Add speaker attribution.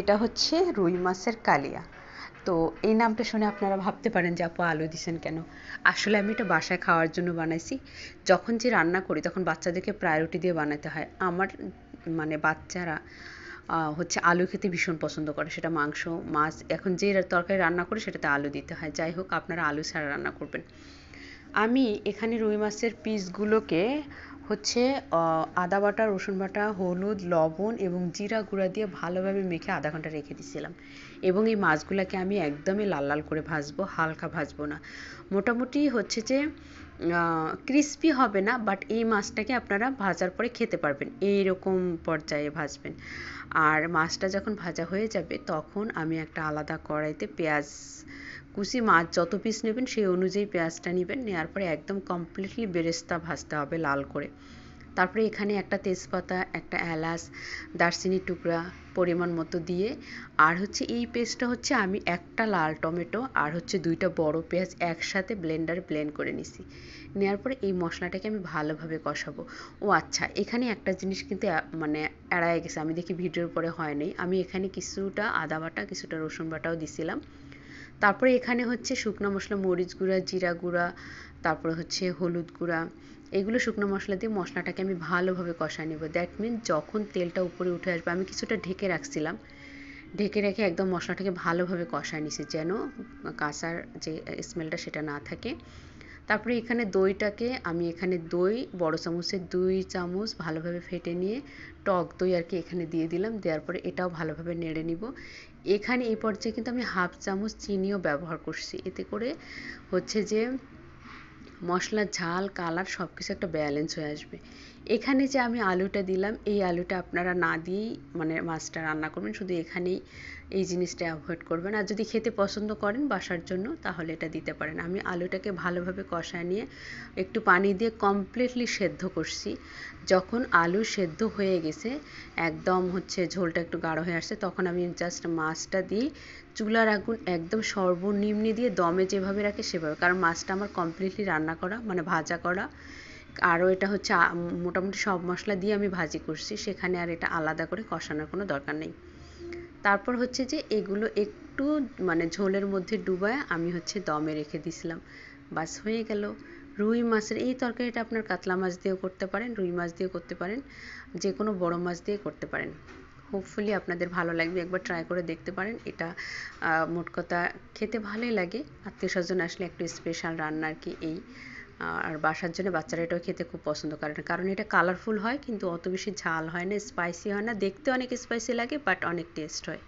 Speaker 1: এটা হচ্ছে রুই মাছের কালিয়া। তো এই নামটা শুনে আপনারা ভাবতে পারেন যে আপু আলু দিছেন কেন? আসলে আমি এটা বাসায় খাওয়ার জন্য বানাইছি। যখন যে রান্না করি তখন বাচ্চাদেরকে প্রায়োরিটি দিয়ে বানাতে হয়। আমার মানে বাচ্চারা হচ্ছে আলু খেতে ভীষণ পছন্দ করে। সেটা মাংস, মাছ, এখন যে তরকারি রান্না করি সেটাতে আলু দিতে হয়। যাই হোক, আপনারা আলু ছাড়া রান্না করবেন। আমি এখানে রুই মাছের পিসগুলোকে হচ্ছে আদা বাটা, রসুন বাটা, হলুদ, লবণ এবং জিরা গুঁড়া দিয়ে ভালোভাবে মেখে আধা ঘন্টা রেখে দিয়েছিলাম। এবং এই মাছগুলোকে আমি একদমই লাল লাল করে ভাজবো, হালকা ভাজবো না। মোটামুটি হচ্ছে যে ক্রিস্পি হবে না, বাট এই মাছটাকে আপনারা ভাজার পরে খেতে পারবেন, এইরকম পর্যায়ে ভাজবেন। আর মাছটা যখন ভাজা হয়ে যাবে তখন আমি একটা আলাদা কড়াইতে পেঁয়াজ কুচি, মাছ যত পিস নেবেন সেই অনুযায়ী পেঁয়াজটা নেবেন, নেওয়ার পরে একদম কমপ্লিটলি বেরেস্তা ভাজতে হবে লাল করে। তারপরে এখানে একটা তেজপাতা, একটা এলাচ, দারচিনির টুকরা পরিমাণ মতো দিয়ে, আর হচ্ছে এই পেস্টটা হচ্ছে আমি একটা লাল টমেটো আর হচ্ছে 2টা বড় পেঁয়াজ একসাথে ব্লেন্ডারে ব্লেন্ড করে নিছি। নেওয়ার পরে এই মশলাটাকে আমি ভালোভাবে কষাবো। ও আচ্ছা, এখানে একটা জিনিস কিন্তু মানে এড়ায় গেছে, আমি দেখি ভিডিওর পরে হয় নাই। আমি এখানে কিছুটা আদা বাটা, কিছুটা রসুন বাটাও দিছিলাম। তারপরে এখানে হচ্ছে শুকনো মশলা, মরিচ গুঁড়া, জিরা গুঁড়া, তারপরে হচ্ছে হলুদ গুঁড়া, এগুলো শুকনো মশলা দিয়ে মশলাটাকে আমি ভালোভাবে কষায় নেব। দ্যাট মিন যখন তেলটা উপরে উঠে আসবে, আমি কিছুটা ঢেকে রাখছিলাম, ঢেকে রেখে একদম মশলাটাকে ভালোভাবে কষায় নিছি যেন কাঁচার যে স্মেলটা সেটা না থাকে। তারপরে এখানে দইটাকে আমি এখানে দই বড় চামচের 2 চামচ ভালোভাবে ফেটে নিয়ে টক দই আর কি এখানে দিয়ে দিলাম। দেওয়ার পরে এটাও ভালোভাবে নেড়ে নিব। এখানে এই পর্যায়ে কিন্তু আমি হাফ চামচ চিনিও ব্যবহার করছি, এতে করে হচ্ছে যে মশলার ঝাল, কালার সব কিছু একটা ব্যালেন্স হয়ে আসবে। এখানে যে আমি আলুটা দিলাম, এই আলুটা আপনারা না দিয়েই মানে মাছটা রান্না করবেন, শুধু এখানেই এই জিনিসটা অ্যাভয়েড করবেন। আর যদি খেতে পছন্দ করেন বাসার জন্য তাহলে এটা দিতে পারেন। আমি আলুটাকে ভালোভাবে কষায় নিয়ে একটু পানি দিয়ে কমপ্লিটলি সেদ্ধ করছি। যখন আলু সেদ্ধ হয়ে গেছে, একদম হচ্ছে ঝোলটা একটু গাঢ় হয়ে আসছে, তখন আমি জাস্ট মাছটা দিয়ে চুলার আগুন একদম সর্বনিম্নে দিয়ে দমে যেভাবে রাখে সেভাবে, কারণ মাছটা আমার কমপ্লিটলি রান্না করা মানে ভাজা করা। আরও এটা হচ্ছে মোটামুটি সব মশলা দিয়ে আমি ভাজি করছি, সেখানে আর এটা আলাদা করে কষানোর কোনো দরকার নেই। তারপর হচ্ছে যে এগুলো একটু মানে ঝোলের মধ্যে ডুবায় আমি হচ্ছে দমে রেখে দিছিলাম। বাস হয়ে গেল রুই মাছের এই তরকারিটা। আপনার কাতলা মাছ দিয়েও করতে পারেন, রুই মাছ দিয়েও করতে পারেন, যে কোনো বড় মাছ দিয়ে করতে পারেন। হোপফুলি আপনাদের ভালো লাগবে, একবার ট্রাই করে দেখতে পারেন। এটা মোট কথা খেতে ভালোই লাগে, আত্মীয় স্বজন আসলে একটু স্পেশাল রান্না আর কি এই। আর বাসার জন্য বাচ্চারা এটাও খেতে খুব পছন্দ করে, কারণ এটা কালারফুল হয় কিন্তু অত বেশি ঝাল হয় না, স্পাইসি হয় না, দেখতে অনেক স্পাইসি লাগে বাট অনেক টেস্ট হয়।